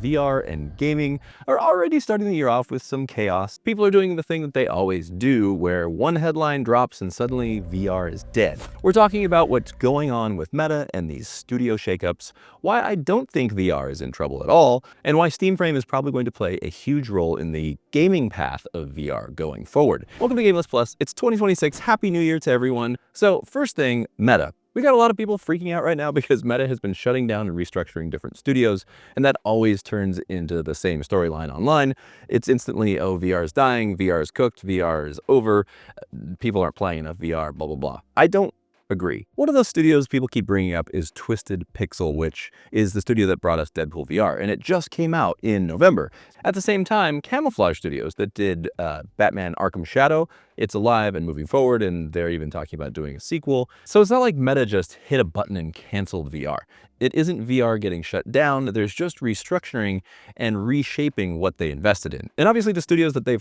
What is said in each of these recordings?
VR and gaming are already starting the year off with some chaos. People are doing the thing that they always do, where one headline drops and suddenly VR is dead. We're talking about what's going on with Meta and these studio shakeups, why I don't think VR is in trouble at all, and why Steam Frame is probably going to play a huge role in the gaming path of VR going forward. Welcome to GameList Plus. It's 2026. Happy New Year to everyone. So first thing, Meta. We got a lot of people freaking out right now because Meta has been shutting down and restructuring different studios, and that always turns into the same storyline online. It's instantly, oh, VR is dying, VR is cooked, VR is over, people aren't playing enough VR, blah, blah, blah. I don't agree. One of those studios people keep bringing up is Twisted Pixel, which is the studio that brought us Deadpool VR, and it just came out in November. At the same time, Camouflage Studios that did Batman Arkham Shadow, it's alive and moving forward, and they're even talking about doing a sequel. So it's not like Meta just hit a button and canceled VR. It isn't VR getting shut down, there's just restructuring and reshaping what they invested in. And obviously the studios that they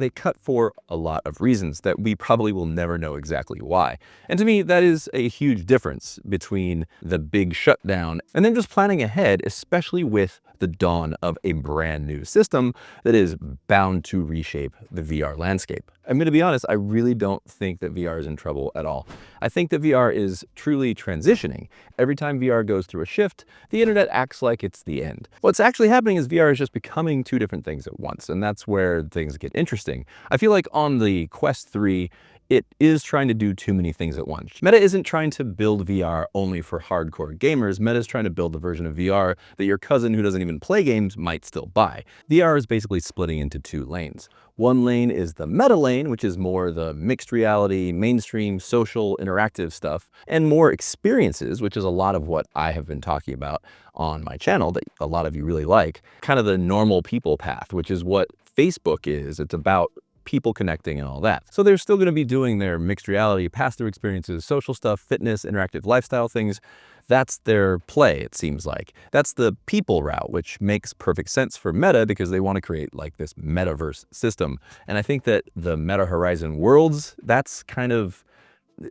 cut for a lot of reasons that we probably will never know exactly why. And to me, that is a huge difference between the big shutdown and then just planning ahead, especially with the dawn of a brand new system that is bound to reshape the VR landscape. I'm going to be honest, I really don't think that VR is in trouble at all. I think that VR is truly transitioning. Every time VR goes through a shift, the internet acts like it's the end. What's actually happening is VR is just becoming two different things at once, and that's where things get interesting. I feel like on the Quest 3, it is trying to do too many things at once. Meta isn't trying to build VR only for hardcore gamers. Meta is trying to build the version of VR that your cousin who doesn't even play games might still buy. VR is basically splitting into two lanes. One lane is the meta lane, which is more the mixed reality, mainstream, social, interactive stuff, and more experiences, which is a lot of what I have been talking about on my channel that a lot of you really like. Kind of the normal people path, which is what Facebook is. It's about people connecting and all that. So they're still going to be doing their mixed reality, pass-through experiences, social stuff, fitness, interactive lifestyle things. That's their play, it seems like. That's the people route, which makes perfect sense for Meta because they want to create like this metaverse system. And I think that the Meta Horizon Worlds, that's kind of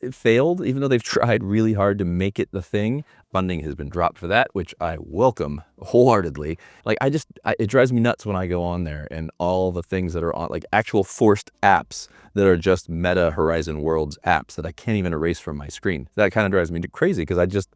it failed, even though they've tried really hard to make it the thing. Funding has been dropped for that, which I welcome wholeheartedly. Like it drives me nuts when I go on there and all the things that are on, like actual forced apps that are just Meta Horizon Worlds apps that I can't even erase from my screen. That kind of drives me crazy because I just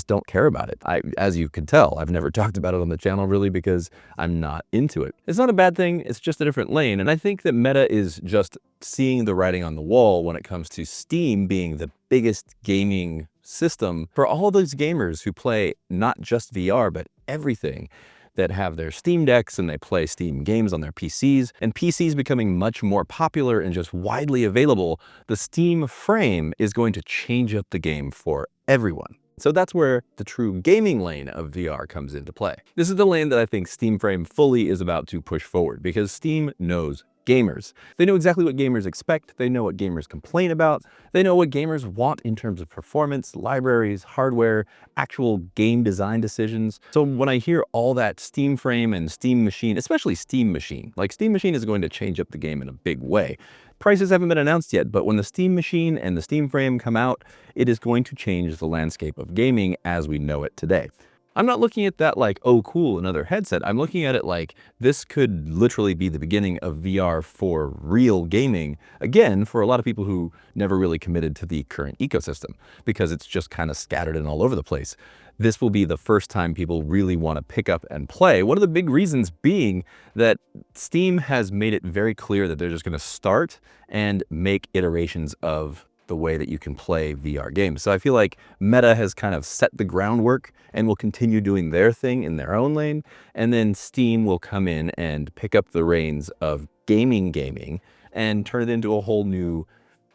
don't care about it. As you can tell, I've never talked about it on the channel really because I'm not into it. It's not a bad thing, it's just a different lane. And I think that Meta is just seeing the writing on the wall when it comes to Steam being the biggest gaming system for all those gamers who play not just VR, but everything, that have their Steam Decks and they play Steam games on their PCs, and PCs becoming much more popular and just widely available. The Steam Frame is going to change up the game for everyone. So that's where the true gaming lane of VR comes into play. This is the lane that I think Steam Frame fully is about to push forward because Steam knows gamers. They know exactly what gamers expect, they know what gamers complain about, they know what gamers want in terms of performance, libraries, hardware, actual game design decisions. So when I hear all that Steam Frame and Steam Machine, especially Steam Machine, like Steam Machine is going to change up the game in a big way. Prices haven't been announced yet, but when the Steam Machine and the Steam Frame come out, it is going to change the landscape of gaming as we know it today. I'm not looking at that like, oh cool, another headset. I'm looking at it like this could literally be the beginning of VR for real gaming. Again, for a lot of people who never really committed to the current ecosystem because it's just kind of scattered and all over the place. This will be the first time people really want to pick up and play. One of the big reasons being that Steam has made it very clear that they're just going to start and make iterations of the way that you can play VR games. So I feel like Meta has kind of set the groundwork and will continue doing their thing in their own lane. And then Steam will come in and pick up the reins of gaming and turn it into a whole new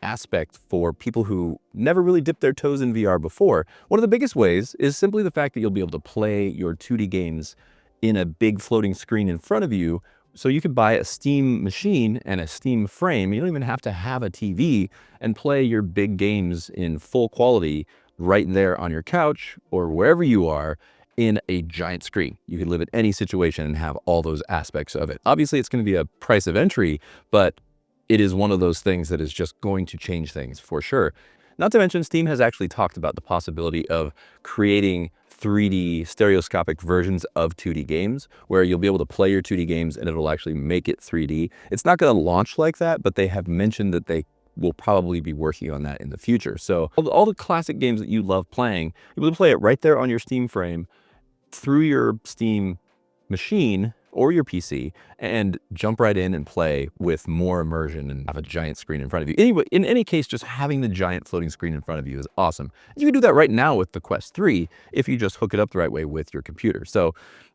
aspect for people who never really dipped their toes in VR before. One of the biggest ways is simply the fact that you'll be able to play your 2D games in a big floating screen in front of you. So you could buy a Steam Machine and a Steam Frame. You don't even have to have a TV and play your big games in full quality right there on your couch or wherever you are in a giant screen. You can live in any situation and have all those aspects of it. Obviously, it's going to be a price of entry, but it is one of those things that is just going to change things for sure. Not to mention, Steam has actually talked about the possibility of creating 3D stereoscopic versions of 2D games, where you'll be able to play your 2D games and it'll actually make it 3D. It's not going to launch like that, but they have mentioned that they will probably be working on that in the future. So all the classic games that you love playing, you'll be able to play it right there on your Steam frame through your Steam machine or your PC and jump right in and play with more immersion and have a giant screen in front of you. Anyway, in any case, just having the giant floating screen in front of you is awesome. You can do that right now with the Quest 3 if you just hook it up the right way with your computer. So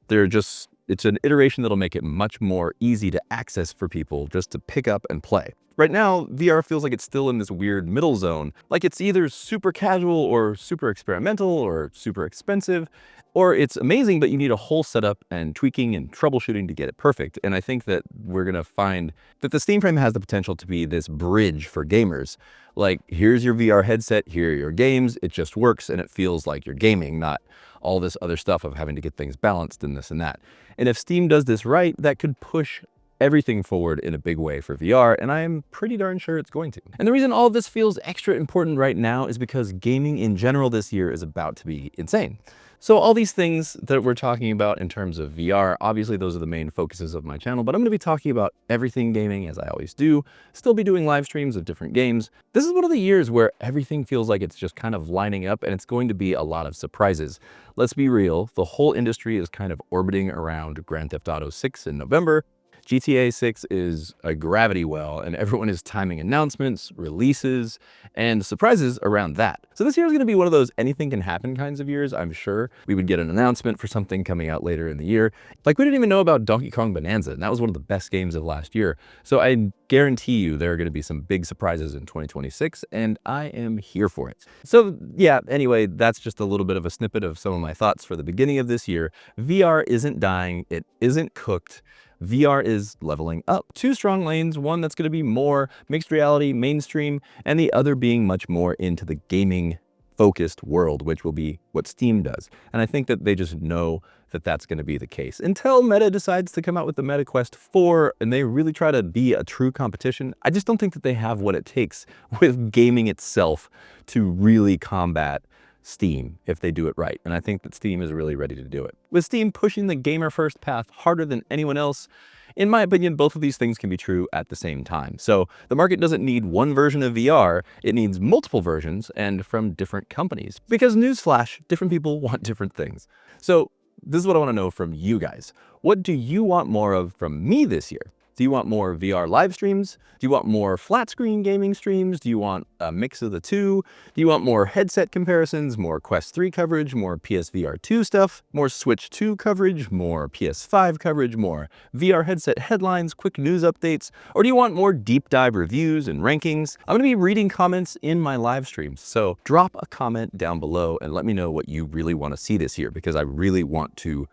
it's an iteration that'll make it much more easy to access for people just to pick up and play. Right now, VR feels like it's still in this weird middle zone, like it's either super casual or super experimental or super expensive, or it's amazing, but you need a whole setup and tweaking and troubleshooting to get it perfect. And I think that we're going to find that the Steam Frame has the potential to be this bridge for gamers. Like, here's your VR headset, here are your games, it just works and it feels like you're gaming, not all this other stuff of having to get things balanced and this and that. And if Steam does this right, that could push everything forward in a big way for VR, and I am pretty darn sure it's going to. And the reason all of this feels extra important right now is because gaming in general this year is about to be insane. So all these things that we're talking about in terms of VR, obviously those are the main focuses of my channel, but I'm going to be talking about everything gaming as I always do, still be doing live streams of different games. This is one of the years where everything feels like it's just kind of lining up and it's going to be a lot of surprises. Let's be real, the whole industry is kind of orbiting around Grand Theft Auto 6 in November. GTA 6 is a gravity well, and everyone is timing announcements, releases, and surprises around that. So this year is going to be one of those anything can happen kinds of years, I'm sure. We would get an announcement for something coming out later in the year. Like, we didn't even know about Donkey Kong Bonanza, and that was one of the best games of last year. So I guarantee you there are going to be some big surprises in 2026, and I am here for it. So yeah, anyway, that's just a little bit of a snippet of some of my thoughts for the beginning of this year. VR isn't dying, it isn't cooked. VR is leveling up. Two strong lanes, one that's going to be more mixed reality, mainstream, and the other being much more into the gaming focused world, which will be what Steam does. And I think that they just know that that's going to be the case. Until Meta decides to come out with the Meta Quest 4 and they really try to be a true competition, I just don't think that they have what it takes with gaming itself to really combat Steam if they do it right. And I think that Steam is really ready to do it. With Steam pushing the gamer first path harder than anyone else, in my opinion, both of these things can be true at the same time. So the market doesn't need one version of VR, it needs multiple versions and from different companies. Because newsflash, different people want different things. So this is what I want to know from you guys. What do you want more of from me this year? Do you want more VR live streams? Do you want more flat screen gaming streams? Do you want a mix of the two? Do you want more headset comparisons, more Quest 3 coverage, more PSVR2 stuff, more Switch 2 coverage, more PS5 coverage, more VR headset headlines, quick news updates? Or do you want more deep dive reviews and rankings? I'm going to be reading comments in my live streams, so drop a comment down below and let me know what you really want to see this year, because I really want to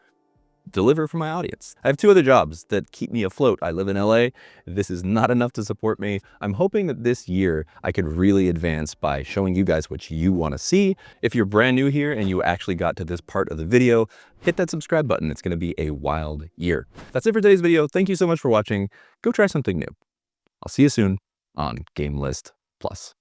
deliver for my audience. I have two other jobs that keep me afloat. I live in LA. This is not enough to support me. I'm hoping that this year I could really advance by showing you guys what you want to see. If you're brand new here and you actually got to this part of the video, hit that subscribe button. It's going to be a wild year. That's it for today's video. Thank you so much for watching. Go try something new. I'll see you soon on GameList Plus.